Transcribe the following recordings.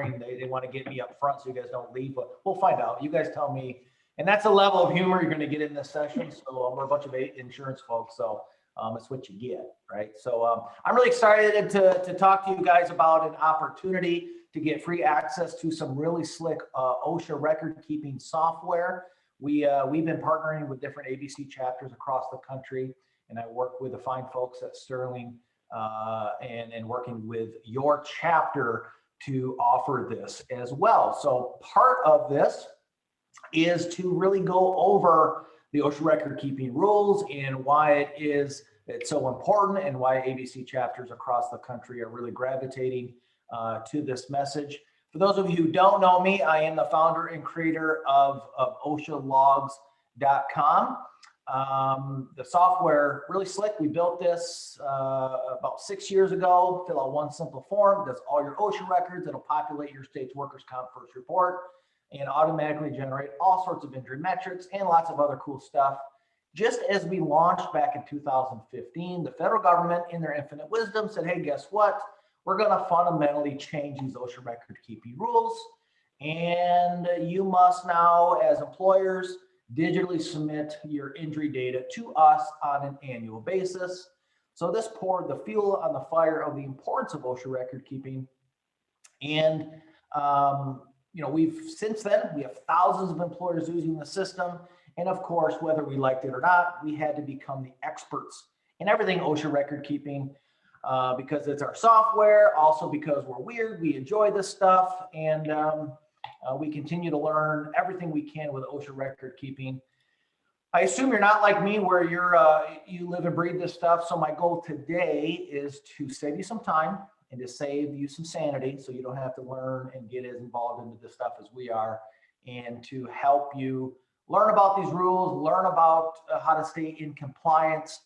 They want to get me up front so you guys don't leave, but we'll find out. You guys tell me. And that's a level of humor you're going to get in this session. So we're a bunch of insurance folks, so it's what you get, right? So I'm really excited to talk to you guys about an opportunity to get free access to some really slick OSHA record-keeping software. We've been partnering with different ABC chapters across the country, and I work with the fine folks at Sterling and working with your chapter to offer this as well. So part of this is to really go over the OSHA record keeping rules and why it's so important, and why ABC chapters across the country are really gravitating to this message. For those of you who don't know me, I am the founder and creator of OSHAlogs.com. The software, really slick. We built this about 6 years ago. Fill out one simple form, it does all your OSHA records. It'll populate your state's workers' comp first report and automatically generate all sorts of injury metrics and lots of other cool stuff. Just as we launched back in 2015, the federal government, in their infinite wisdom, said, hey, guess what? We're going to fundamentally change these OSHA record keeping rules. And you must now, as employers, digitally submit your injury data to us on an annual basis. So this poured the fuel on the fire of the importance of OSHA record keeping. And since then, we have thousands of employers using the system. And of course, whether we liked it or not, we had to become the experts in everything OSHA record keeping because it's our software, also because we're weird, we enjoy this stuff, and we continue to learn everything we can with OSHA record keeping. I assume you're not like me where you live and breathe this stuff. So my goal today is to save you some time and to save you some sanity so you don't have to learn and get as involved into this stuff as we are, and to help you learn about these rules, learn about how to stay in compliance,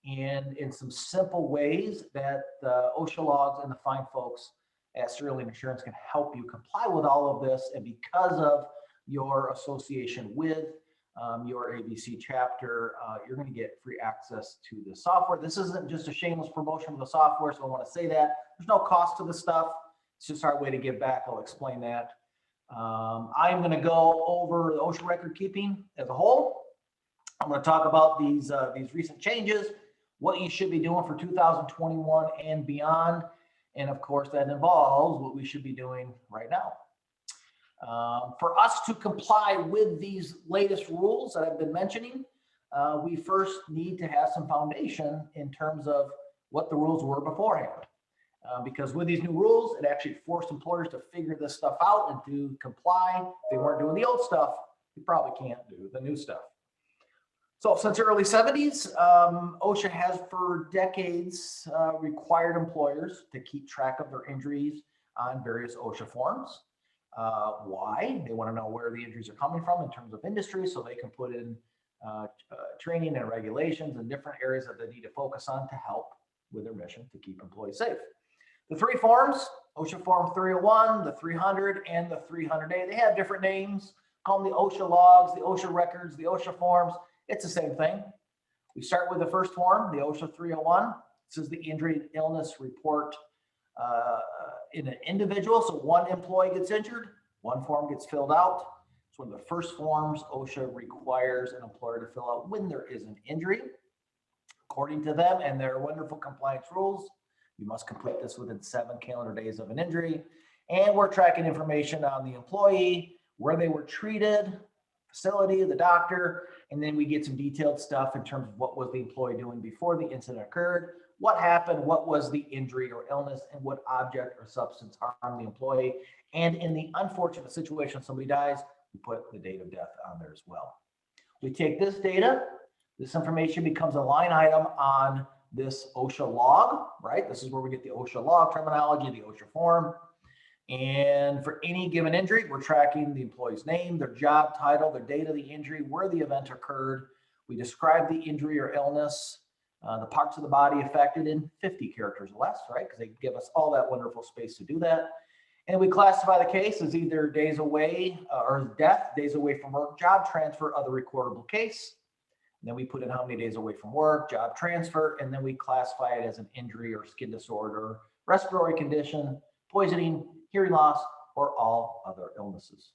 and in some simple ways that the OSHA logs and the fine folks at Sterling Insurance can help you comply with all of this. And because of your association with your ABC chapter, you're going to get free access to the software. This isn't just a shameless promotion of the software, so I want to say that. There's no cost to the stuff. It's just our way to give back. I'll explain that. I'm going to go over the OSHA record keeping as a whole. I'm going to talk about these recent changes, what you should be doing for 2021 and beyond. And of course, that involves what we should be doing right now. For us to comply with these latest rules that I've been mentioning, we first need to have some foundation in terms of what the rules were beforehand. Because with these new rules, it actually forced employers to figure this stuff out and to comply. If they weren't doing the old stuff, you probably can't do the new stuff. So since the early 70s, OSHA has for decades required employers to keep track of their injuries on various OSHA forms. Why? They want to know where the injuries are coming from in terms of industry, so they can put in training and regulations and different areas that they need to focus on to help with their mission to keep employees safe. The three forms, OSHA Form 301, the 300, and the 300A, they have different names. Call them the OSHA logs, the OSHA records, the OSHA forms. It's the same thing. We start with the first form, the OSHA 301. This is the injury and illness report in an individual. So one employee gets injured, one form gets filled out. It's one of the first forms OSHA requires an employer to fill out when there is an injury. According to them and their wonderful compliance rules, you must complete this within 7 calendar days of an injury. And we're tracking information on the employee, where they were treated, facility, the doctor, and then we get some detailed stuff in terms of what was the employee doing before the incident occurred, what happened, what was the injury or illness, and what object or substance harmed the employee. And in the unfortunate situation somebody dies, we put the date of death on there as well. We take this data, this information becomes a line item on this OSHA log, right? This is where we get the OSHA log terminology, the OSHA form. And for any given injury, we're tracking the employee's name, their job title, their date of the injury, where the event occurred. We describe the injury or illness, the parts of the body affected in 50 characters or less, right? Because they give us all that wonderful space to do that. And we classify the case as either days away or death, days away from work, job transfer, other recordable case. And then we put in how many days away from work, job transfer, and then we classify it as an injury or skin disorder, respiratory condition, poisoning, hearing loss, or all other illnesses.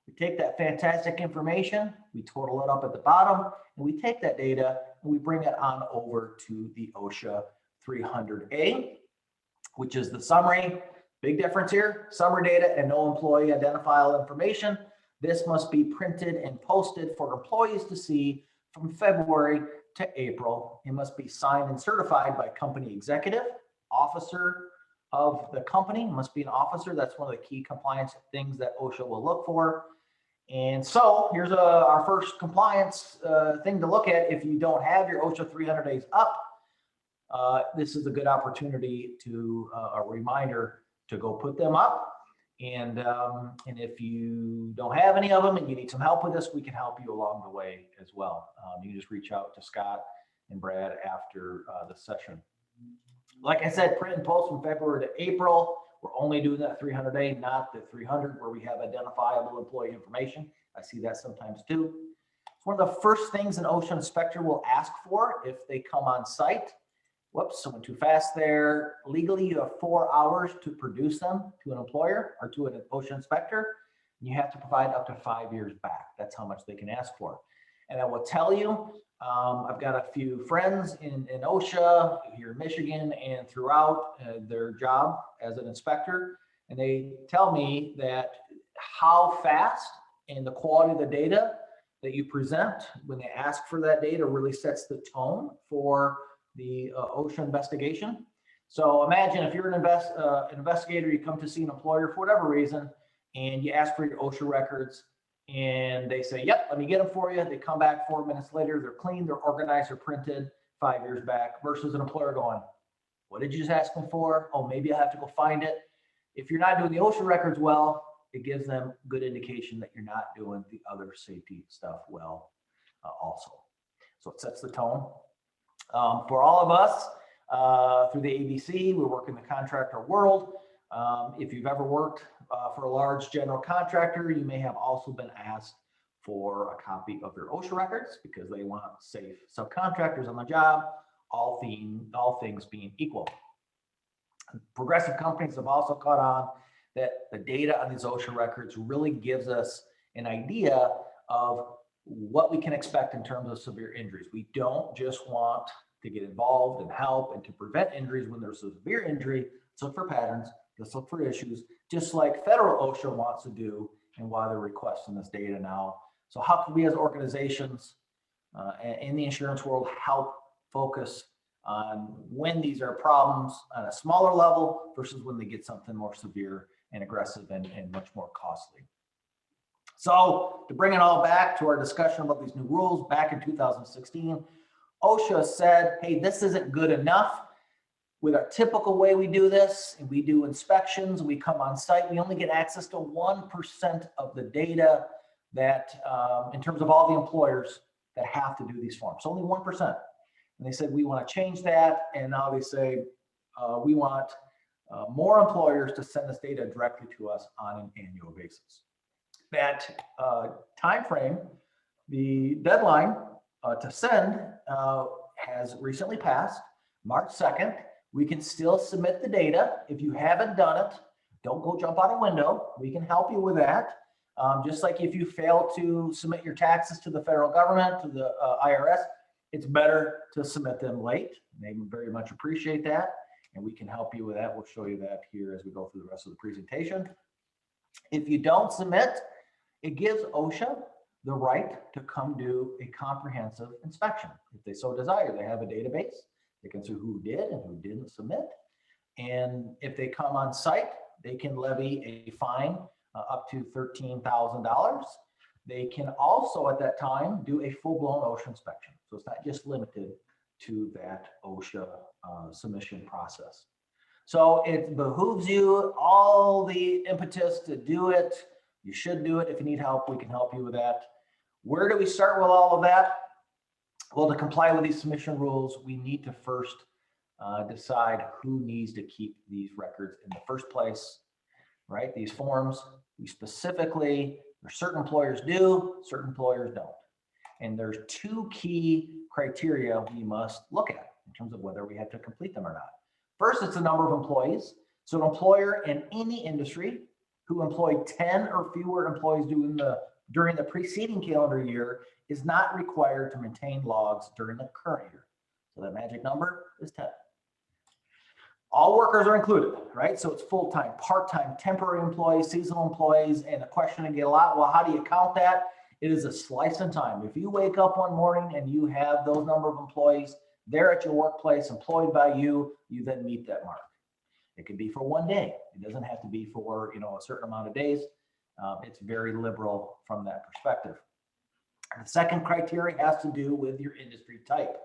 We take that fantastic information, we total it up at the bottom, and we take that data and we bring it on over to the OSHA 300A, which is the summary. Big difference here, summary data and no employee identifiable information. This must be printed and posted for employees to see from February to April. It must be signed and certified by company executive, officer of the company, must be an officer. That's one of the key compliance things that OSHA will look for. And so here's our first compliance thing to look at. If you don't have your OSHA 300 days up, this is a good opportunity to a reminder to go put them up. And if you don't have any of them and you need some help with this, we can help you along the way as well. You can just reach out to Scott and Brad after the session. Like I said, print and post from February to April. We're only doing that 300 day, not the 300 where we have identifiable employee information. I see that sometimes too. It's one of the first things an OSHA inspector will ask for if they come on site. Whoops, someone too fast there. Legally, you have 4 hours to produce them to an employer or to an OSHA inspector. You have to provide up to 5 years back. That's how much they can ask for. And I will tell you, I've got a few friends in OSHA here in Michigan and throughout their job as an inspector. And they tell me that how fast and the quality of the data that you present when they ask for that data really sets the tone for the OSHA investigation. So imagine if you're an investigator, you come to see an employer for whatever reason, and you ask for your OSHA records, and they say, yep, let me get them for you. They come back 4 minutes later, they're clean, they're organized, they're printed 5 years back, versus an employer going, what did you just ask them for? Oh, maybe I have to go find it. If you're not doing the OSHA records well, it gives them good indication that you're not doing the other safety stuff well also. So it sets the tone. For all of us, through the ABC, we work in the contractor world. If you've ever worked for a large general contractor, you may have also been asked for a copy of your OSHA records because they want safe subcontractors on the job, all things being equal. Progressive companies have also caught on that the data on these OSHA records really gives us an idea of what we can expect in terms of severe injuries. We don't just want to get involved and help and to prevent injuries when there's a severe injury. Let's look for patterns, let's look for issues, just like federal OSHA wants to do and why they're requesting this data now. So how can we as organizations in the insurance world help focus on when these are problems on a smaller level versus when they get something more severe and aggressive and much more costly. So to bring it all back to our discussion about these new rules back in 2016, OSHA said, hey, this isn't good enough. With our typical way we do this, and we do inspections, we come on site, we only get access to 1% of the data that, in terms of all the employers that have to do these forms, only 1%. And they said, we want to change that. And now they say, we want more employers to send this data directly to us on an annual basis. That time frame, the deadline to send has recently passed, March 2nd. We can still submit the data. If you haven't done it, don't go jump out a window. We can help you with that. Just like if you fail to submit your taxes to the federal government, to the IRS, it's better to submit them late. They very much appreciate that, and we can help you with that. We'll show you that here as we go through the rest of the presentation. If you don't submit, it gives OSHA the right to come do a comprehensive inspection. If they so desire, they have a database. They can see who did and who didn't submit. And if they come on site, they can levy a fine up to $13,000. They can also at that time do a full-blown OSHA inspection. So it's not just limited to that OSHA submission process. So it behooves you all the impetus to do it. You should do it. If you need help, we can help you with that. Where do we start with all of that? Well, to comply with these submission rules, we need to first decide who needs to keep these records in the first place, right? These forms, we specifically, there's certain employers do, certain employers don't. And there's two key criteria we must look at in terms of whether we have to complete them or not. First, it's the number of employees. So an employer in any industry who employed 10 or fewer employees during the preceding calendar year is not required to maintain logs during the current year. So that magic number is 10. All workers are included, right? So it's full-time, part-time, temporary employees, seasonal employees, and the question I get a lot, well, how do you count that? It is a slice in time. If you wake up one morning and you have those number of employees there at your workplace employed by you, you then meet that mark. It can be for one day. It doesn't have to be for, a certain amount of days. It's very liberal from that perspective. The second criteria has to do with your industry type.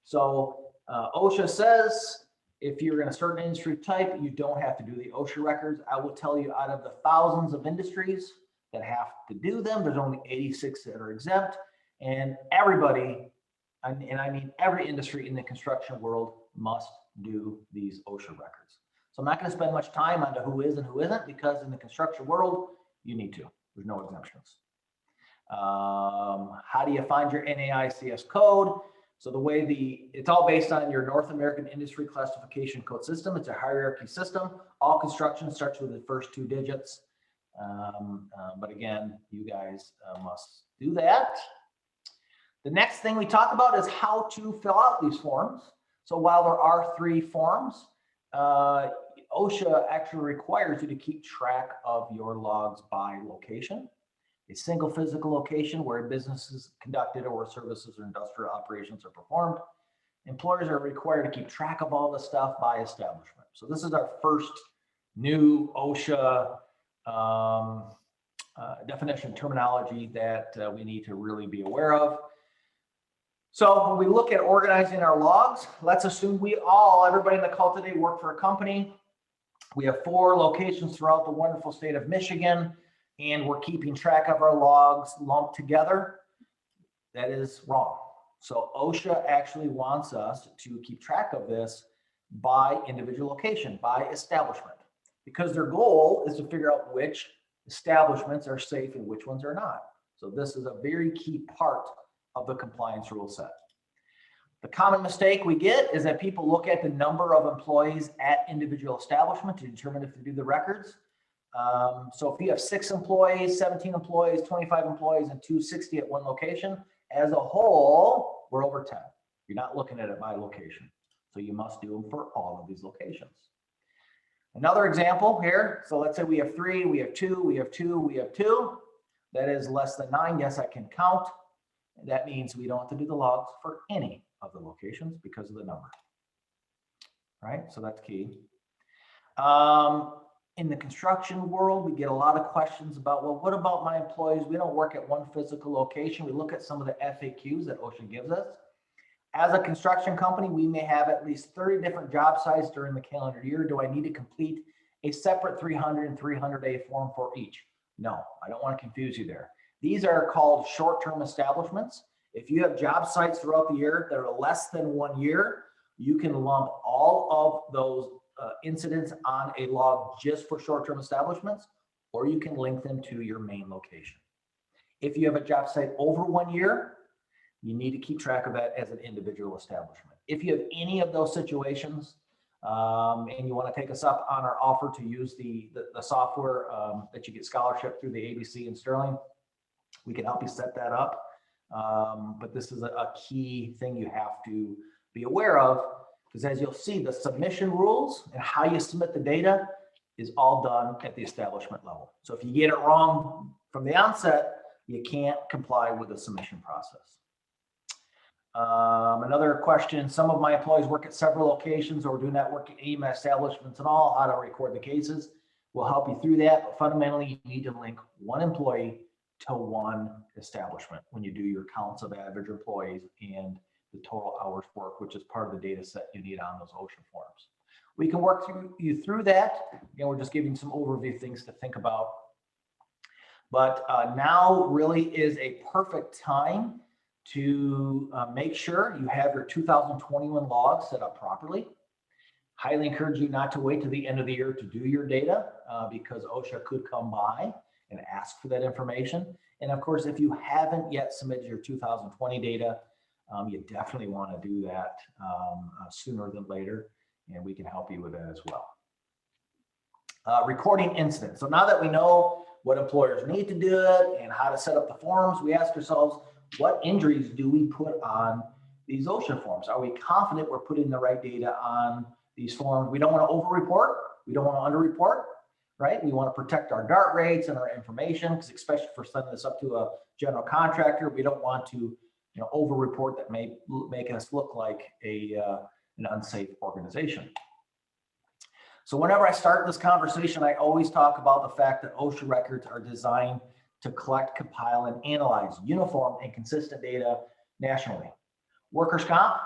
So OSHA says if you're in a certain industry type, you don't have to do the OSHA records. I will tell you, out of the thousands of industries that have to do them, there's only 86 that are exempt, and everybody, and I mean every industry in the construction world, must do these OSHA records. So I'm not going to spend much time on who is and who isn't, because in the construction world, you need to. There's no exemptions. How do you find your NAICS code? So the way it's all based on your North American Industry Classification Code system. It's a hierarchy system. All construction starts with the first 2 digits. But again, you guys must do that. The next thing we talk about is how to fill out these forms. So while there are 3 forms, OSHA actually requires you to keep track of your logs by location. A single physical location where business is conducted or services or industrial operations are performed. Employers are required to keep track of all this stuff by establishment. So this is our first new OSHA definition terminology that we need to really be aware of. So when we look at organizing our logs, let's assume everybody in the call today work for a company. We have 4 locations throughout the wonderful state of Michigan, and we're keeping track of our logs lumped together. That is wrong. So OSHA actually wants us to keep track of this by individual location, by establishment, because their goal is to figure out which establishments are safe and which ones are not. So this is a very key part of the compliance rule set. The common mistake we get is that people look at the number of employees at individual establishment to determine if they do the records. So if you have 6 employees, 17 employees, 25 employees, and 260 at one location, as a whole, we're over 10. You're not looking at it by location. So you must do them for all of these locations. Another example here. So let's say we have 3, we have 2, we have 2, we have 2. That is less than 9. Yes, I can count. That means we don't have to do the logs for any of the locations because of the number. All right, so that's key. In the construction world, we get a lot of questions about, well, what about my employees? We don't work at one physical location. We look at some of the FAQs that OSHA gives us. As a construction company, we may have at least 30 different job sites during the calendar year. Do I need to complete a separate 300 and 300A form for each? No, I don't want to confuse you there. These are called short-term establishments. If you have job sites throughout the year that are less than 1 year, you can lump all of those incidents on a log just for short-term establishments, or you can link them to your main location. If you have a job site over 1 year, you need to keep track of that as an individual establishment. If you have any of those situations and you want to take us up on our offer to use the software that you get scholarship through the ABC in Sterling, we can help you set that up. But this is a key thing you have to be aware of, because as you'll see, the submission rules and how you submit the data is all done at the establishment level. So if you get it wrong from the onset, you can't comply with the submission process. Another question, some of my employees work at several locations or do not work at any establishments at all. How to record the cases? We'll help you through that, but fundamentally you need to link one employee to one establishment when you do your counts of average employees and the total hours work, which is part of the data set you need on those OSHA forms. We can work you through that. Again, we're just giving some overview things to think about. But now really is a perfect time to make sure you have your 2021 logs set up properly. Highly encourage you not to wait to the end of the year to do your data because OSHA could come by and ask for that information. And of course, if you haven't yet submitted your 2020 data, you definitely want to do that sooner than later, and we can help you with that as well. Recording incidents. So now that we know what employers need to do it and how to set up the forms, we ask ourselves, what injuries do we put on these OSHA forms? Are we confident we're putting the right data on these forms? We don't want to over-report. We don't want to under-report, right? We want to protect our DART rates and our information, because especially for sending this up to a general contractor, we don't want to over-report that may make us look like an unsafe organization. So whenever I start this conversation, I always talk about the fact that OSHA records are designed to collect, compile, and analyze uniform and consistent data nationally. Workers' comp,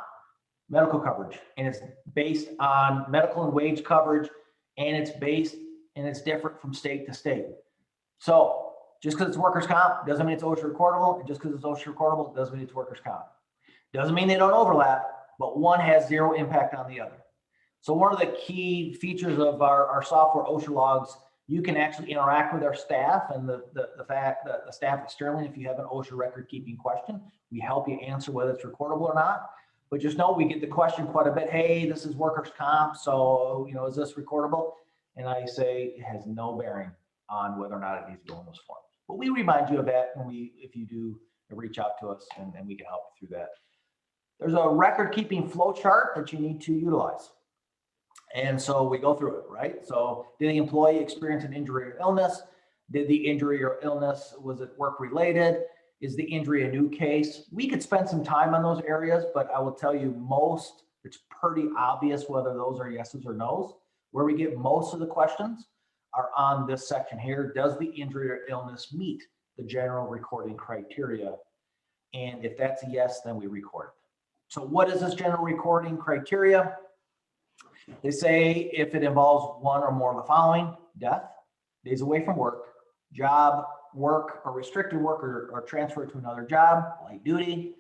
medical coverage, and it's based on medical and wage coverage, and it's different from state to state. So just because it's workers' comp doesn't mean it's OSHA recordable, and just because it's OSHA recordable doesn't mean it's workers' comp. Doesn't mean they don't overlap, but one has zero impact on the other. So one of the key features of our software, OSHA logs, you can actually interact with our staff and the staff at Sterling. If you have an OSHA record keeping question, we help you answer whether it's recordable or not. But just know we get the question quite a bit. Hey, this is workers' comp, so is this recordable? And I say it has no bearing on whether or not it needs to go in those forms. But we remind you of that if you do reach out to us, and we can help you through that. There's a record keeping flow chart that you need to utilize. And so we go through it, right? So did the employee experience an injury or illness? Did the injury or illness, was it work related? Is the injury a new case? We could spend some time on those areas, but I will tell you it's pretty obvious whether those are yeses or nos. Where we get most of the questions are on this section here. Does the injury or illness meet the general recording criteria? And if that's a yes, then we record it. So what is this general recording criteria? They say if it involves one or more of the following: death, days away from work, job, work, or restricted work, or transfer to another job, light duty,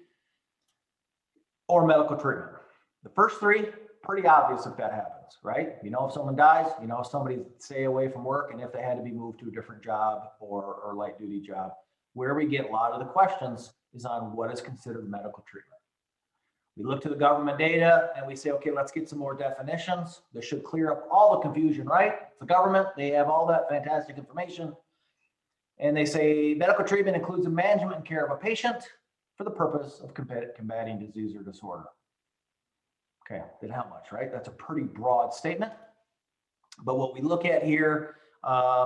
or medical treatment. The first three, pretty obvious if that happens, right? If someone dies, if somebody's stay away from work, and if they had to be moved to a different job or light duty job. Where we get a lot of the questions is on what is considered medical treatment. We look to the government data and we say, okay, let's get some more definitions. This should clear up all the confusion, right? It's the government, they have all that fantastic information. And they say medical treatment includes the management and care of a patient for the purpose of combating disease or disorder. Okay, didn't help much, right? That's a pretty broad statement. But what we look at here,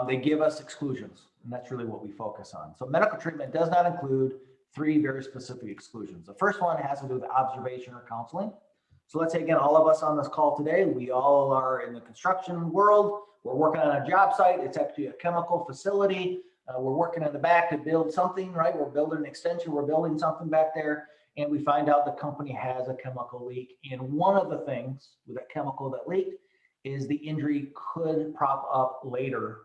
they give us exclusions, and that's really what we focus on. So medical treatment does not include three very specific exclusions. The first one has to do with observation or counseling. So let's say, again, all of us on this call today, we all are in the construction world. We're working on a job site. It's actually a chemical facility. We're working in the back to build something, right? We're building an extension. We're building something back there. And we find out the company has a chemical leak. And one of the things with that chemical that leaked is the injury could prop up later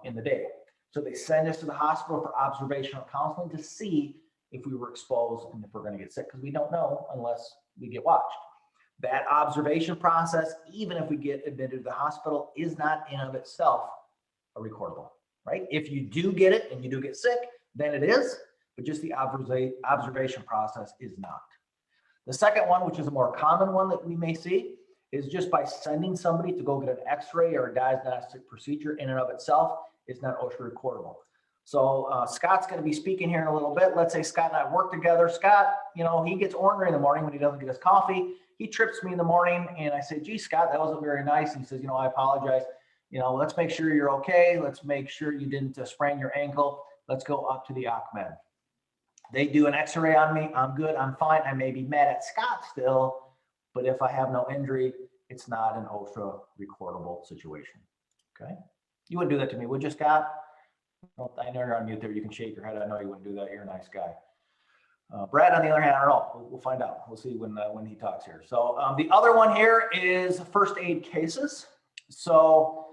in the day. So they send us to the hospital for observational counseling to see if we were exposed and if we're going to get sick, because we don't know unless we get watched. That observation process, even if we get admitted to the hospital, is not in of itself a recordable, right? If you do get it and you do get sick, then it is, but just the observation process is not. The second one, which is a more common one that we may see, is just by sending somebody to go get an x-ray or a diagnostic procedure in and of itself is not OSHA recordable. So Scott's going to be speaking here in a little bit. Let's say Scott and I work together. Scott, he gets ornery in the morning when he doesn't get his coffee. He trips me in the morning and I say, gee, Scott, that wasn't very nice. And he says, I apologize. Let's make sure you're okay. Let's make sure you didn't sprain your ankle. Let's go up to the OCMED. They do an x-ray on me. I'm good. I'm fine. I may be mad at Scott still, but if I have no injury, it's not an OSHA recordable situation. Okay. You wouldn't do that to me, would you, Scott? Well, I know you're on mute there. You can shake your head. I know you wouldn't do that. You're a nice guy. Brad, on the other hand, I don't know. We'll find out. We'll see when he talks here. So the other one here is first aid cases. So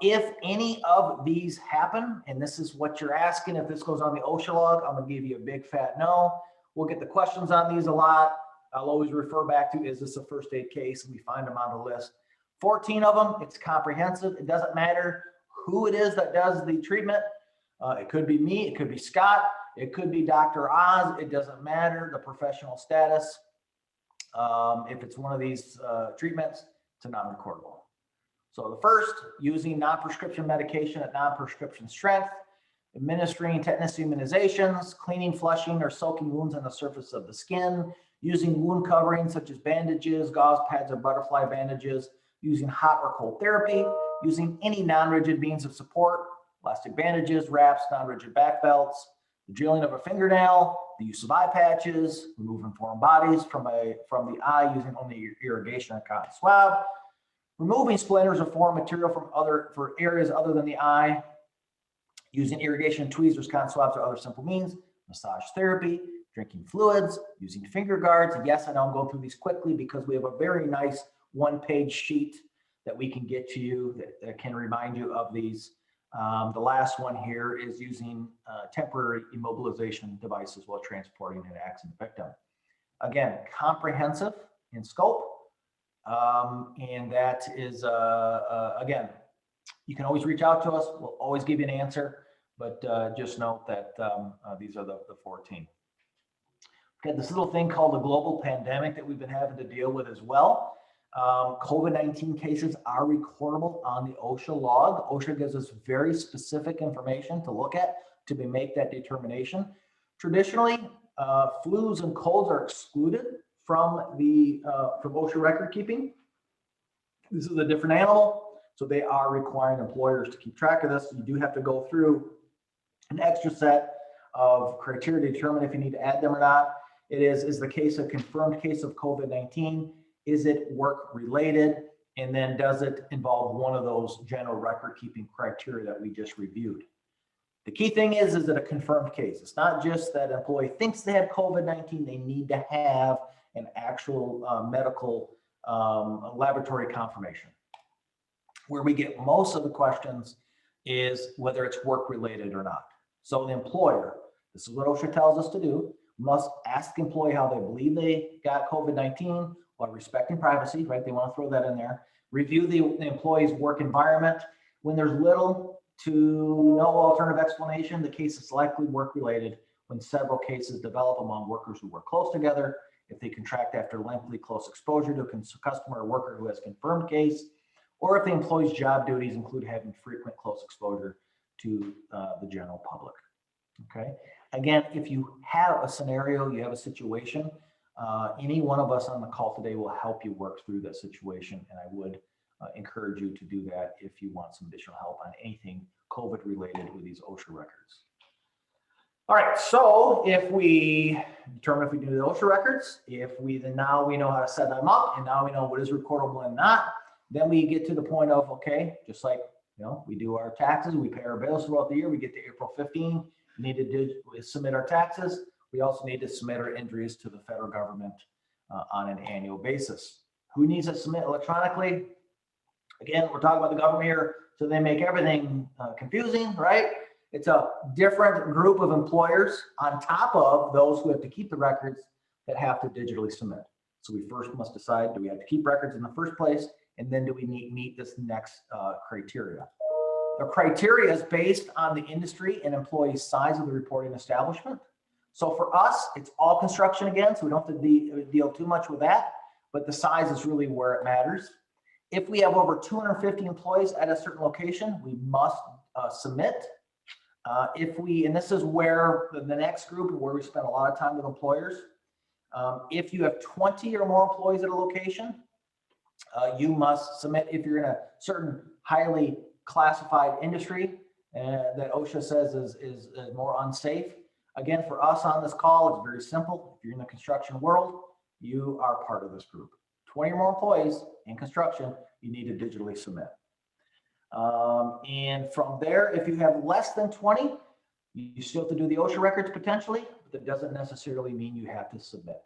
if any of these happen, and this is what you're asking, if this goes on the OSHA log, I'm going to give you a big fat no. We'll get the questions on these a lot. I'll always refer back to, is this a first aid case? And we find them on the list. 14 of them, it's comprehensive. It doesn't matter who it is that does the treatment. It could be me, it could be Scott, it could be Dr. Oz. It doesn't matter the professional status. If it's one of these treatments, it's a non-recordable. So the first, using non-prescription medication at non-prescription strength, administering tetanus immunizations, cleaning, flushing, or soaking wounds on the surface of the skin, using wound coverings such as bandages, gauze pads, or butterfly bandages, using hot or cold therapy, using any non-rigid means of support, elastic bandages, wraps, non-rigid back belts, the drilling of a fingernail, the use of eye patches, removing foreign bodies from the eye using only irrigation or cotton swab, removing splinters or foreign material for areas other than the eye, using irrigation, tweezers, cotton swabs, or other simple means, massage therapy, drinking fluids, using finger guards. Yes, I know I'm going through these quickly because we have a very nice one-page sheet that we can get to you that can remind you of these. The last one here is using temporary immobilization devices while transporting an accident victim. Again, comprehensive in scope. And that is, again, you can always reach out to us. We'll always give you an answer, but just note that these are the 14. Okay, this little thing called a global pandemic that we've been having to deal with as well. COVID-19 cases are recordable on the OSHA log. OSHA gives us very specific information to look at to make that determination. Traditionally, flus and colds are excluded from OSHA record keeping. This is a different animal, so they are requiring employers to keep track of this. You do have to go through an extra set of criteria to determine if you need to add them or not. It is the case of confirmed case of COVID-19. Is it work related? And then does it involve one of those general record keeping criteria that we just reviewed? The key thing is it a confirmed case? It's not just that an employee thinks they have COVID-19, they need to have an actual medical laboratory confirmation. Where we get most of the questions is whether it's work related or not. So the employer, this is what OSHA tells us to do, must ask the employee how they believe they got COVID-19 while respecting privacy, right? They want to throw that in there. Review the employee's work environment. When there's little to no alternative explanation, the case is likely work-related. When several cases develop among workers who work close together, if they contract after lengthy close exposure to a customer or worker who has confirmed case, or if the employee's job duties include having frequent close exposure to the general public. Okay. Again, if you have a scenario, you have a situation, any one of us on the call today will help you work through that situation, and I would encourage you to do that if you want some additional help on anything COVID related with these OSHA records. All right, so if we determine if we do the OSHA records, now we know how to set them up, and now we know what is recordable and not, then we get to the point of, okay, just like, we do our taxes, we pay our bills throughout the year, we get to April 15, we need to submit our taxes. We also need to submit our injuries to the federal government on an annual basis. Who needs to submit electronically? Again, we're talking about the government here, so they make everything confusing, right? It's a different group of employers on top of those who have to keep the records that have to digitally submit. So we first must decide, do we have to keep records in the first place? And then do we meet this next criteria? The criteria is based on the industry and employee size of the reporting establishment. So for us, it's all construction again, so we don't have to deal too much with that, but the size is really where it matters. If we have over 250 employees at a certain location, we must submit. And this is where the next group, where we spend a lot of time with employers. If you have 20 or more employees at a location, you must submit. If you're in a certain highly classified industry that OSHA says is more unsafe. Again, for us on this call, it's very simple. If you're in the construction world, you are part of this group. 20 or more employees in construction, you need to digitally submit. And from there, if you have less than 20, you still have to do the OSHA records potentially, but that doesn't necessarily mean you have to submit.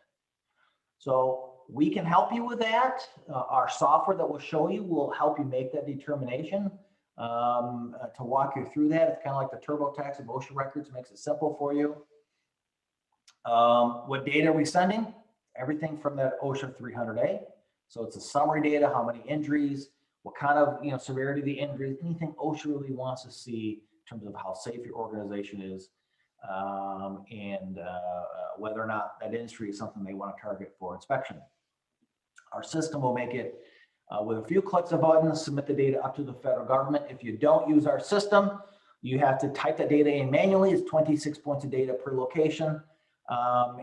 So we can help you with that. Our software that we'll show you will help you make that determination. To walk you through that, it's kind of like the TurboTax of OSHA records, makes it simple for you. What data are we sending? Everything from that OSHA 300A. So it's a summary data, how many injuries, what kind of severity of the injuries, anything OSHA really wants to see in terms of how safe your organization is, and whether or not that industry is something they want to target for inspection. Our system will make it With a few clicks of a button, submit the data up to the federal government. If you don't use our system, you have to type that data in manually. It's 26 points of data per location.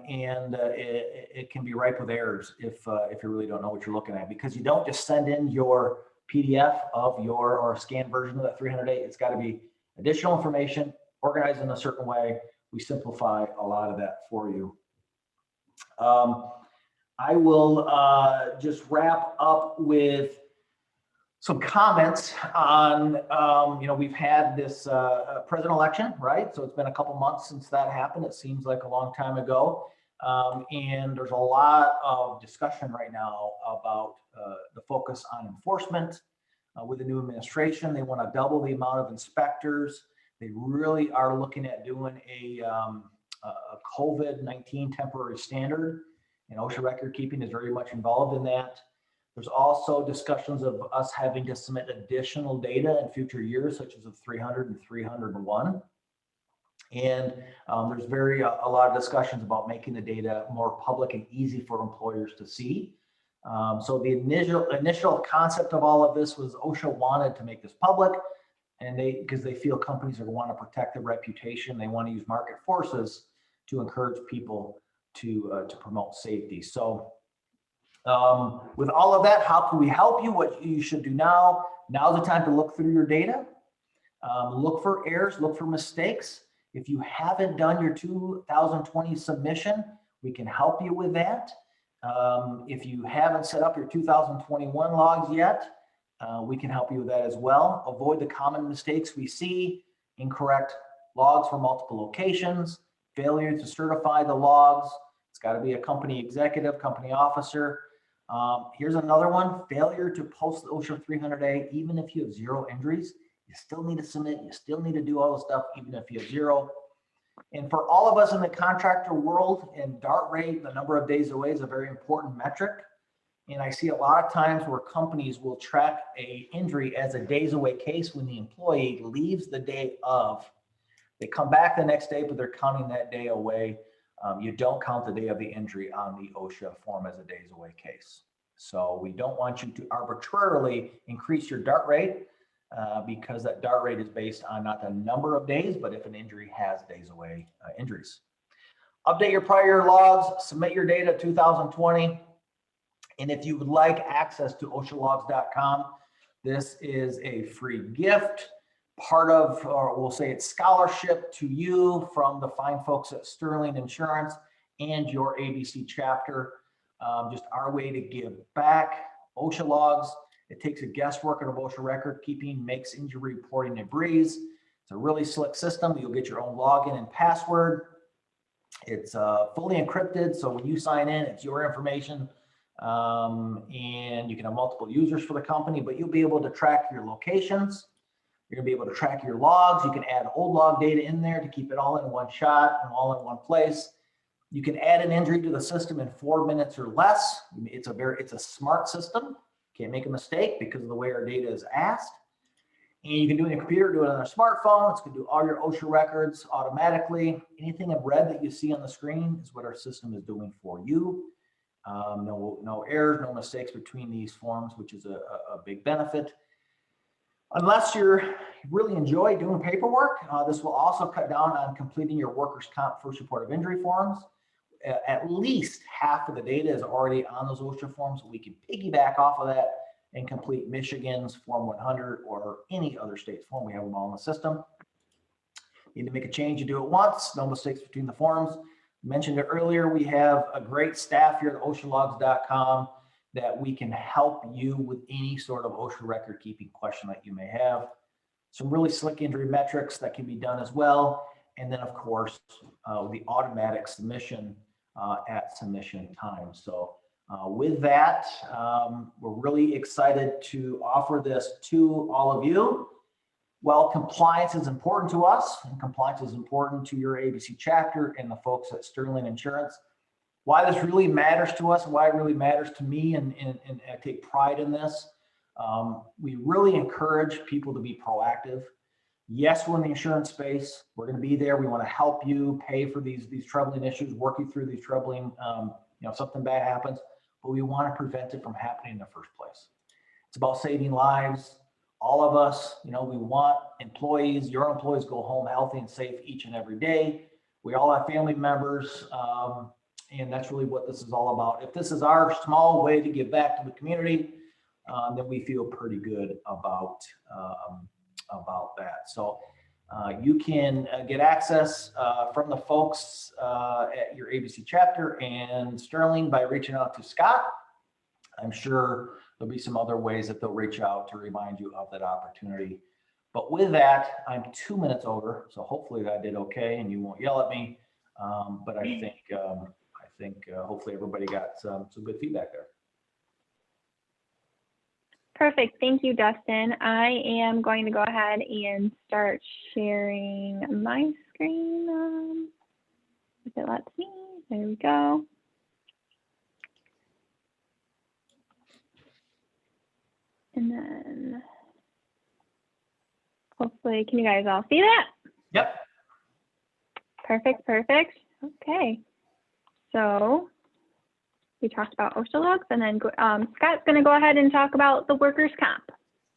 It can be ripe with errors if you really don't know what you're looking at, because you don't just send in your PDF of your or a scanned version of that 300A. It's got to be additional information organized in a certain way. We simplify a lot of that for you. I will just wrap up with some comments on, we've had this president election, right? So it's been a couple months since that happened. It seems like a long time ago. And there's a lot of discussion right now about the focus on enforcement with the new administration. They want to double the amount of inspectors. They really are looking at doing a COVID-19 temporary standard, and OSHA record keeping is very much involved in that. There's also discussions of us having to submit additional data in future years, such as the 300 and 301. And there's a lot of discussions about making the data more public and easy for employers to see. So the initial concept of all of this was OSHA wanted to make this public, and because they feel companies are want to protect their reputation. They want to use market forces to encourage people to promote safety. So with all of that, how can we help you? What you should do now? Now's the time to look through your data. Look for errors, look for mistakes. If you haven't done your 2020 submission, we can help you with that. If you haven't set up your 2021 logs yet, we can help you with that as well. Avoid the common mistakes we see: incorrect logs for multiple locations, failure to certify the logs. It's got to be a company executive, company officer. Here's another one: failure to post the OSHA 300A. Even if you have 0 injuries, you still need to submit. You still need to do all the stuff, even if you have 0. And for all of us in the contractor world, and DART rate, the number of days away, is a very important metric. And I see a lot of times where companies will track a injury as a days away case when the employee leaves the day of. They come back the next day, but they're counting that day away. You don't count the day of the injury on the OSHA form as a days away case. So we don't want you to arbitrarily increase your DART rate because that DART rate is based on not the number of days, but if an injury has days away injuries. Update your prior logs, submit your data 2020. And if you would like access to OSHAlogs.com, this is a free gift. Part of, or we'll say it's scholarship to you from the fine folks at Sterling Insurance and your ABC chapter. Just our way to give back. OSHA logs, it takes a guesswork out of OSHA record keeping, makes injury reporting a breeze. It's a really slick system. You'll get your own login and password. It's fully encrypted, so when you sign in, it's your information. And you can have multiple users for the company, but you'll be able to track your locations. You're gonna be able to track your logs. You can add old log data in there to keep it all in one shot and all in one place. You can add an injury to the system in 4 minutes or less. It's a smart system. Can't make a mistake because of the way our data is asked. And you can do it on your computer, do it on a smartphone. It's gonna do all your OSHA records automatically. Anything in red that you see on the screen is what our system is doing for you. No errors, no mistakes between these forms, which is a big benefit. Unless you really enjoy doing paperwork, this will also cut down on completing your workers' comp first report of injury forms. At least half of the data is already on those OSHA forms. We can piggyback off of that and complete Michigan's Form 100 or any other state's form. We have them all in the system. You need to make a change, you do it once, no mistakes between the forms. Mentioned it earlier, we have a great staff here at OSHAlogs.com that we can help you with any sort of OSHA record keeping question that you may have. Some really slick injury metrics that can be done as well. And then of course, the automatic submission at submission time. So with that, we're really excited to offer this to all of you. Well, compliance is important to us, and compliance is important to your ABC chapter and the folks at Sterling Insurance. Why this really matters to us, why it really matters to me, and I take pride in this. We really encourage people to be proactive. Yes, we're in the insurance space. We're going to be there. We want to help you pay for these troubling issues, work you through these troubling, if something bad happens, but we want to prevent it from happening in the first place. It's about saving lives. All of us, we want employees, your employees go home healthy and safe each and every day. We all have family members, and that's really what this is all about. If this is our small way to give back to the community, then we feel pretty good about that. So you can get access from the folks at your ABC chapter and Sterling by reaching out to Scott. I'm sure there'll be some other ways that they'll reach out to remind you of that opportunity. But with that, I'm 2 minutes over, so hopefully I did okay and you won't yell at me. But I think hopefully everybody got some good feedback there. Perfect. Thank you, Dustin. I am going to go ahead and start sharing my screen. If it lets me, there we go. And then hopefully, can you guys all see that? Yep. Perfect, perfect. Okay. So we talked about OSHA logs, and then Scott's going to go ahead and talk about the workers' comp.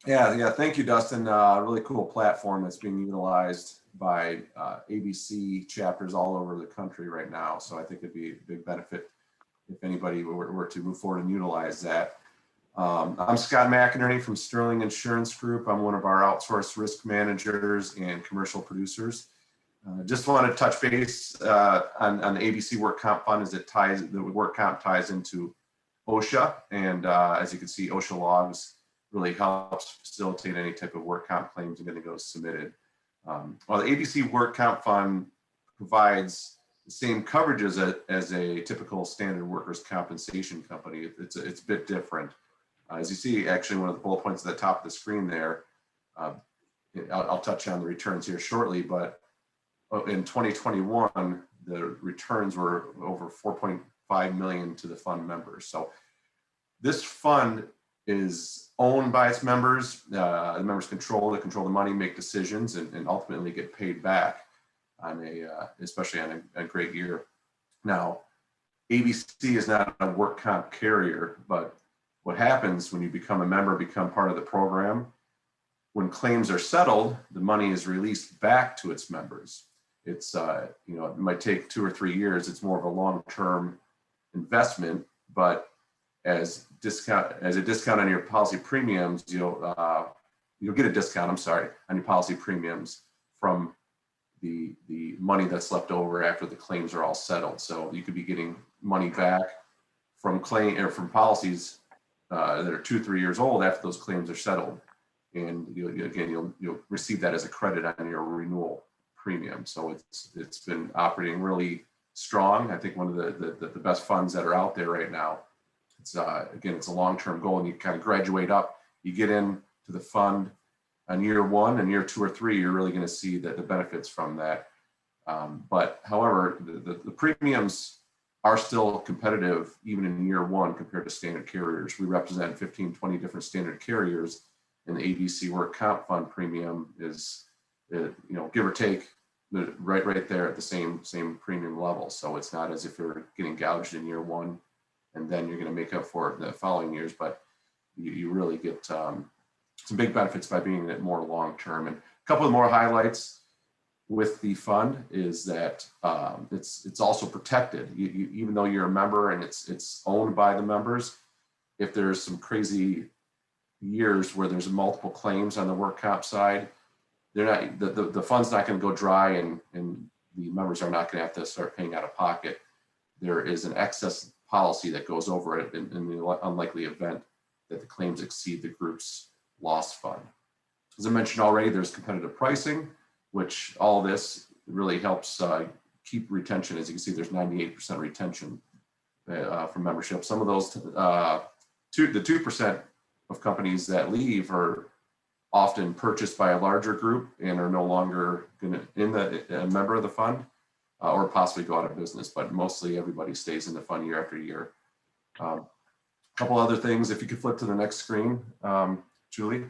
Yeah. Thank you, Dustin. Really cool platform that's being utilized by ABC chapters all over the country right now. So I think it'd be a big benefit if anybody were to move forward and utilize that. I'm Scott McInerney from Sterling Insurance Group. I'm one of our outsourced risk managers and commercial producers. Just want to touch base on the ABC Work Comp Fund as the work comp ties into OSHA. And as you can see, OSHA logs really helps facilitate any type of work comp claims and getting those submitted. While the ABC Work Comp Fund provides the same coverage as a typical standard workers' compensation company, it's a bit different. As you see, actually, one of the bullet points at the top of the screen there, I'll touch on the returns here shortly, but in 2021, the returns were over 4.5 million to the fund members. So this fund is owned by its members. The members control the money, make decisions, and ultimately get paid back on especially on a great year. Now, ABC is not a work comp carrier, but what happens when you become a member, become part of the program, when claims are settled, the money is released back to its members. It's it might take 2 or 3 years. It's more of a long-term investment, but as a discount on your policy premiums, you'll get a discount, on your policy premiums from the money that's left over after the claims are all settled. So you could be getting money back from policies that are 2-3 years old after those claims are settled, and you'll receive that as a credit on your renewal premium. So it's been operating really strong. I think one of the best funds that are out there right now. It's it's a long-term goal, and you kind of graduate up. You get into the fund on year 1, and year 2 or 3, you're really going to see the benefits from that. But however, the premiums are still competitive even in year 1 compared to standard carriers. We represent 15, 20 different standard carriers, and the ABC Work Comp Fund premium is, give or take, right there at the same premium level. So it's not as if you're getting gouged in year 1 and then you're going to make up for it in the following years, but you really get some big benefits by being in it more long-term. And a couple of more highlights with the fund is that it's also protected. Even though you're a member and it's owned by the members, if there's some crazy years where there's multiple claims on the work comp side, the fund's not going to go dry, and the members are not going to have to start paying out of pocket. There is an excess policy that goes over it in the unlikely event that the claims exceed the group's loss fund. As I mentioned already, there's competitive pricing, which all this really helps keep retention. As you can see, there's 98% retention for membership. Some of those, the 2% of companies that leave are often purchased by a larger group and are no longer a member of the fund, or possibly go out of business, but mostly everybody stays in the fund year after year. A couple other things, if you could flip to the next screen, Julie.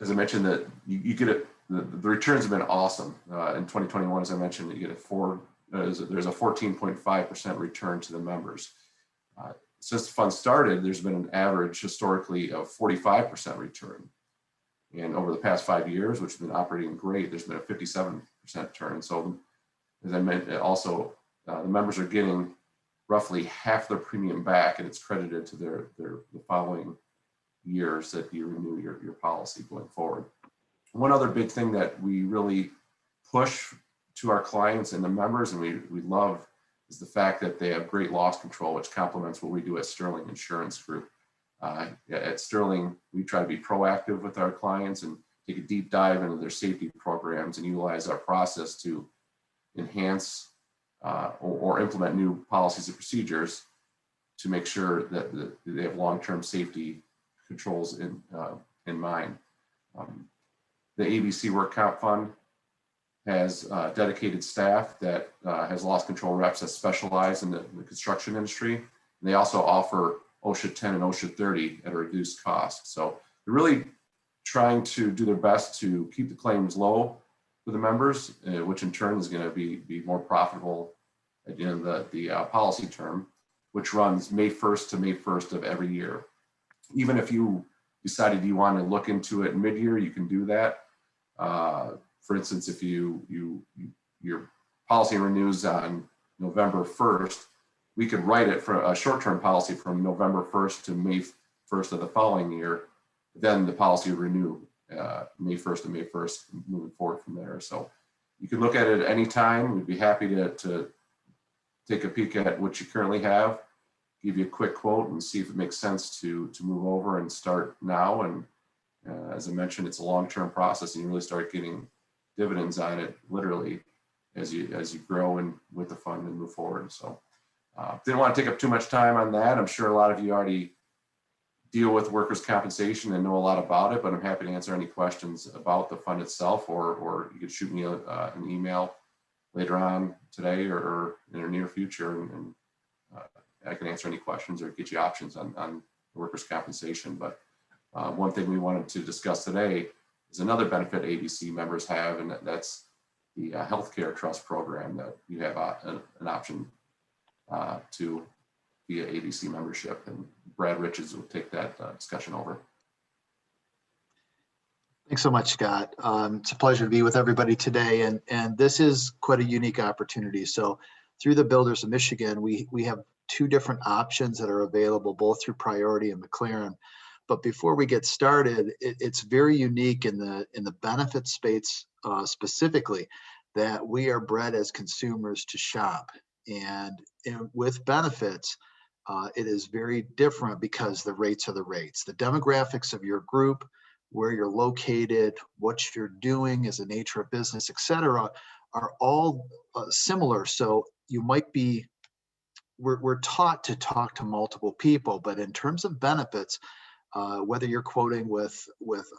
As I mentioned, that you get the returns have been awesome. In 2021, as I mentioned, you get there's a 14.5% return to the members. since the fund started, there's been an average historically of 45% return. And over the past 5 years, which has been operating great, there's been a 57% return. So as I mentioned, also the members are getting roughly half their premium back, and it's credited to the following years that you renew your policy going forward. One other big thing that we really push to our clients and the members, and we love, is the fact that they have great loss control, which complements what we do at Sterling Insurance Group. At Sterling, we try to be proactive with our clients and take a deep dive into their safety programs and utilize our process to enhance or implement new policies and procedures to make sure that they have long-term safety controls in mind. The ABC Work Comp Fund has dedicated staff that has loss control reps that specialize in the construction industry. And they also offer OSHA 10 and OSHA 30 at a reduced cost. So they're really trying to do their best to keep the claims low for the members, which in turn is going to be more profitable at the end of the policy term, which runs May 1st to May 1st of every year. Even if you decided you want to look into it mid-year, you can do that. For instance, if your policy renews on November 1st, we could write it for a short-term policy from November 1st to May 1st of the following year. Then the policy would renew May 1st to May 1st, moving forward from there. So you can look at it at any time. We'd be happy to take a peek at what you currently have, give you a quick quote, and see if it makes sense to move over and start now. And as I mentioned, it's a long-term process, and you really start getting dividends on it literally as you grow and with the fund and move forward. So didn't want to take up too much time on that. I'm sure a lot of you already deal with workers' compensation and know a lot about it, but I'm happy to answer any questions about the fund itself, or you could shoot me an email later on today or in the near future, and I can answer any questions or get you options on workers' compensation. But one thing we wanted to discuss today is another benefit ABC members have, and that's the healthcare trust program that you have an option to via ABC membership. And Brad Riches will take that discussion over. Thanks so much, Scott. It's a pleasure to be with everybody today, and this is quite a unique opportunity. So through the Builders of Michigan, we have two different options that are available, both through Priority and McLaren. But before we get started, it's very unique in the benefit space specifically, that we are bred as consumers to shop. And with benefits, it is very different because the rates are the rates. The demographics of your group, where you're located, what you're doing as a nature of business, et cetera, are all similar. So you might be, we're taught to talk to multiple people, but in terms of benefits, whether you're quoting with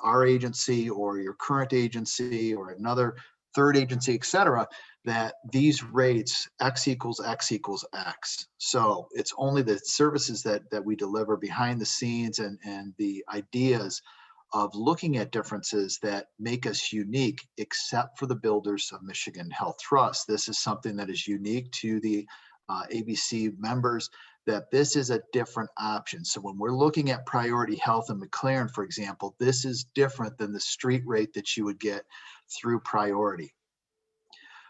our agency or your current agency or another third agency, et cetera, that these rates, X equals X equals X. So it's only the services that we deliver behind the scenes and the ideas of looking at differences that make us unique, except for the Builders of Michigan Health Trust. This is something that is unique to the ABC members, that this is a different option. So when we're looking at Priority Health and McLaren, for example, this is different than the street rate that you would get through Priority.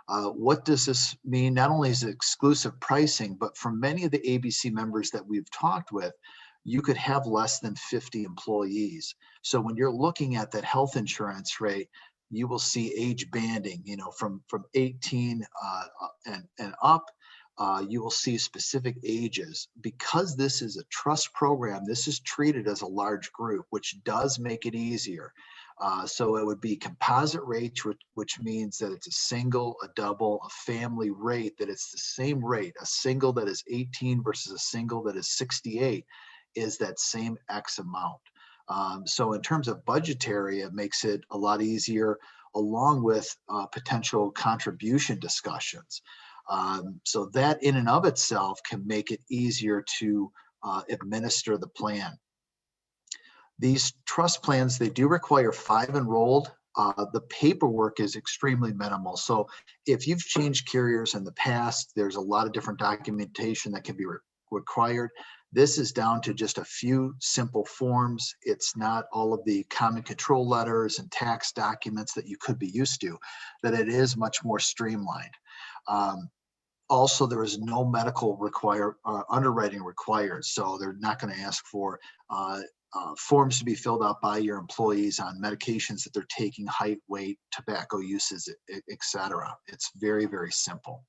What does this mean? Not only is it exclusive pricing, but for many of the ABC members that we've talked with, you could have less than 50 employees. So when you're looking at that health insurance rate, you will see age banding, from 18 and up. You will see specific ages. Because this is a trust program, this is treated as a large group, which does make it easier. So it would be composite rates, which means that it's a single, a double, a family rate, that it's the same rate. A single that is 18 versus a single that is 68 is that same X amount. So in terms of budgetary, it makes it a lot easier, along with potential contribution discussions. So that in and of itself can make it easier to administer the plan. These trust plans, they do require 5 enrolled. The paperwork is extremely minimal. So if you've changed carriers in the past, there's a lot of different documentation that can be required. This is down to just a few simple forms. It's not all of the common control letters and tax documents that you could be used to, that it is much more streamlined. Also, there is no medical underwriting required, so they're not going to ask for forms to be filled out by your employees on medications that they're taking, height, weight, tobacco uses, etc. It's very, very simple.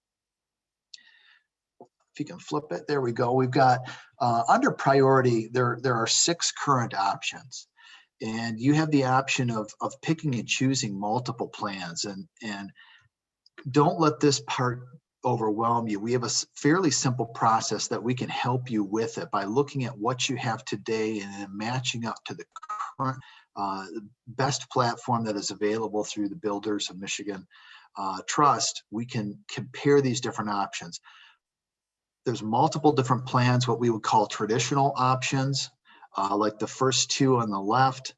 If you can flip it, there we go. We've got under priority, there are 6 current options. And you have the option of picking and choosing multiple plans, and don't let this part overwhelm you. We have a fairly simple process that we can help you with it by looking at what you have today and then matching up to the current best platform that is available through the Builders of Michigan Trust. We can compare these different options. There's multiple different plans, what we would call traditional options, like the first 2 on the left.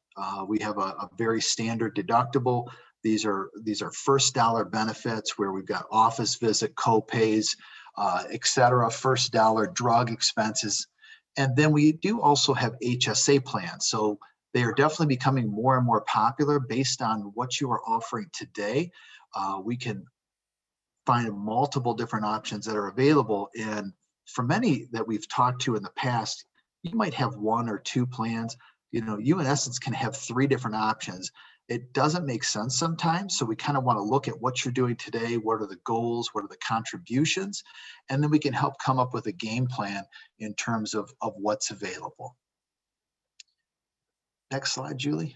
We have a very standard deductible. These are first dollar benefits where we've got office visit co-pays, etc., first dollar drug expenses. And then we do also have HSA plans. So they are definitely becoming more and more popular based on what you are offering today. We can find multiple different options that are available. And for many that we've talked to in the past, you might have 1 or 2 plans. You in essence can have 3 different options. It doesn't make sense sometimes. So we kind of want to look at what you're doing today. What are the goals? What are the contributions? And then we can help come up with a game plan in terms of what's available. Next slide, Julie.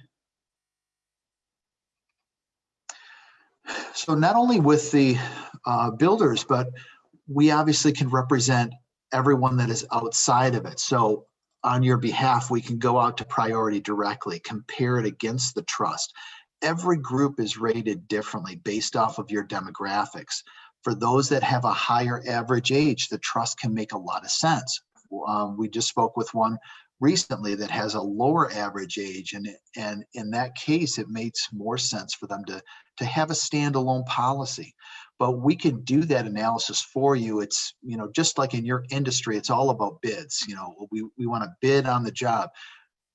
So not only with the builders, but we obviously can represent everyone that is outside of it. So on your behalf, we can go out to priority directly, compare it against the trust. Every group is rated differently based off of your demographics. For those that have a higher average age, the trust can make a lot of sense. We just spoke with one recently that has a lower average age, and in that case, it makes more sense for them to have a standalone policy. But we can do that analysis for you. It's, just like in your industry, it's all about bids. We want to bid on the job.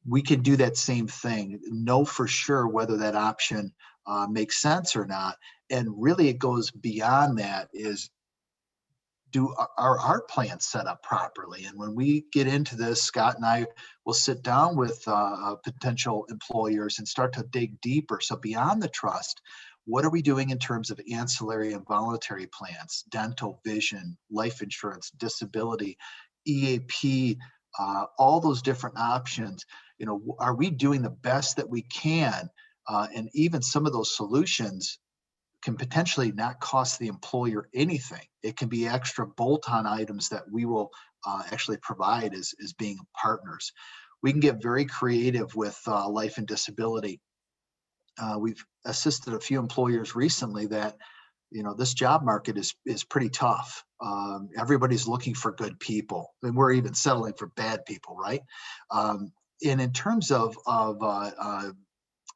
We can do that same thing, know for sure whether that option makes sense or not. And really it goes beyond that, is are our plans set up properly? And when we get into this, Scott and I will sit down with potential employers and start to dig deeper. So beyond the trust, what are we doing in terms of ancillary and voluntary plans, dental, vision, life insurance, disability, EAP, all those different options? Are we doing the best that we can? And even some of those solutions can potentially not cost the employer anything. It can be extra bolt-on items that we will actually provide as being partners. We can get very creative with life and disability. We've assisted a few employers recently that, this job market is pretty tough. Everybody's looking for good people, and we're even settling for bad people, right? And in terms of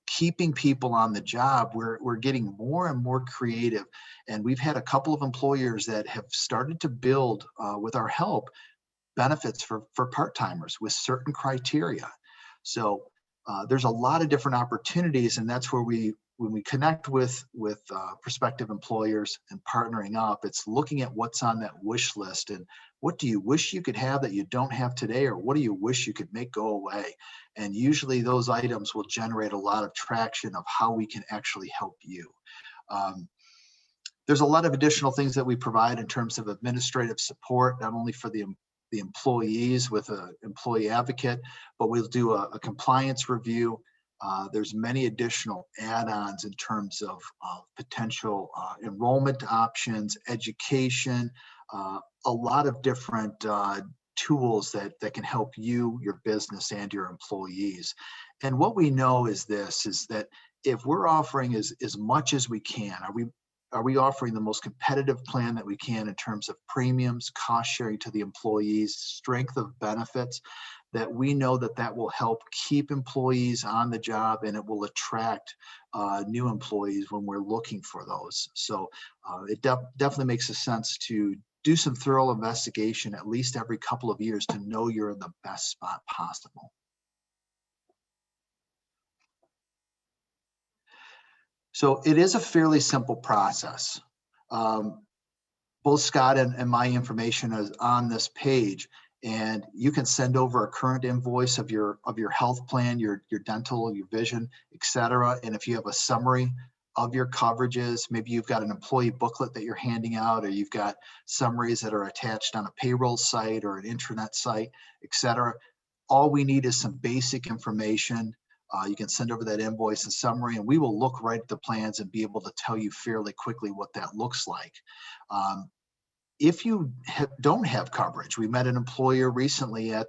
keeping people on the job, we're getting more and more creative. And we've had a couple of employers that have started to build, with our help, benefits for part-timers with certain criteria. So there's a lot of different opportunities, and that's where when we connect with prospective employers and partnering up, it's looking at what's on that wish list and what do you wish you could have that you don't have today, or what do you wish you could make go away? And usually those items will generate a lot of traction of how we can actually help you. There's a lot of additional things that we provide in terms of administrative support, not only for the employees with an employee advocate, but we'll do a compliance review. There's many additional add-ons in terms of potential enrollment options, education, a lot of different tools that can help you, your business, and your employees. And what we know is that if we're offering as much as we can, are we offering the most competitive plan that we can in terms of premiums, cost sharing to the employees, strength of benefits, that we know that will help keep employees on the job, and it will attract new employees when we're looking for those. So it definitely makes a sense to do some thorough investigation at least every couple of years to know you're in the best spot possible. So it is a fairly simple process. Both Scott and my information is on this page, and you can send over a current invoice of your health plan, your dental, your vision, etc. And if you have a summary of your coverages, maybe you've got an employee booklet that you're handing out, or you've got summaries that are attached on a payroll site or an intranet site, etc. All we need is some basic information. You can send over that invoice and summary, and we will look right at the plans and be able to tell you fairly quickly what that looks like. If you don't have coverage, we met an employer recently at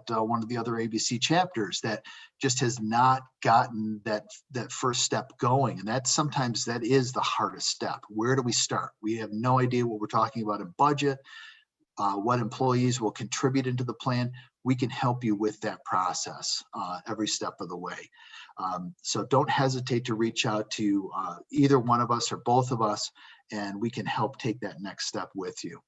one of the other ABC chapters that just has not gotten that first step going. And sometimes that is the hardest step. Where do we start? We have no idea what we're talking about in budget, what employees will contribute into the plan. We can help you with that process every step of the way. So don't hesitate to reach out to either one of us or both of us, and we can help take that next step with you.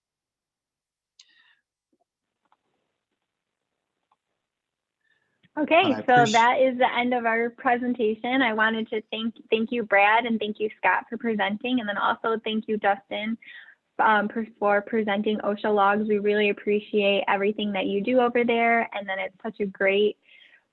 Okay, so that is the end of our presentation. I wanted to thank you, Brad, and thank you, Scott, for presenting, and then also thank you, Dustin, for presenting OSHA logs. We really appreciate everything that you do over there, and then it's such a great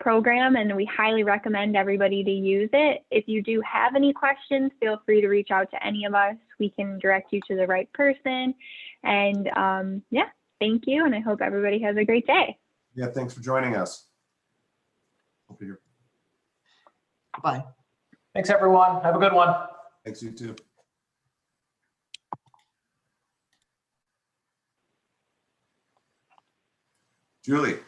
program, and we highly recommend everybody to use it. If you do have any questions, feel free to reach out to any of us. We can direct you to the right person. And yeah, thank you, and I hope everybody has a great day. Yeah, thanks for joining us. Hope you're here. Bye. Thanks, everyone. Have a good one. Thanks, you too. Julie.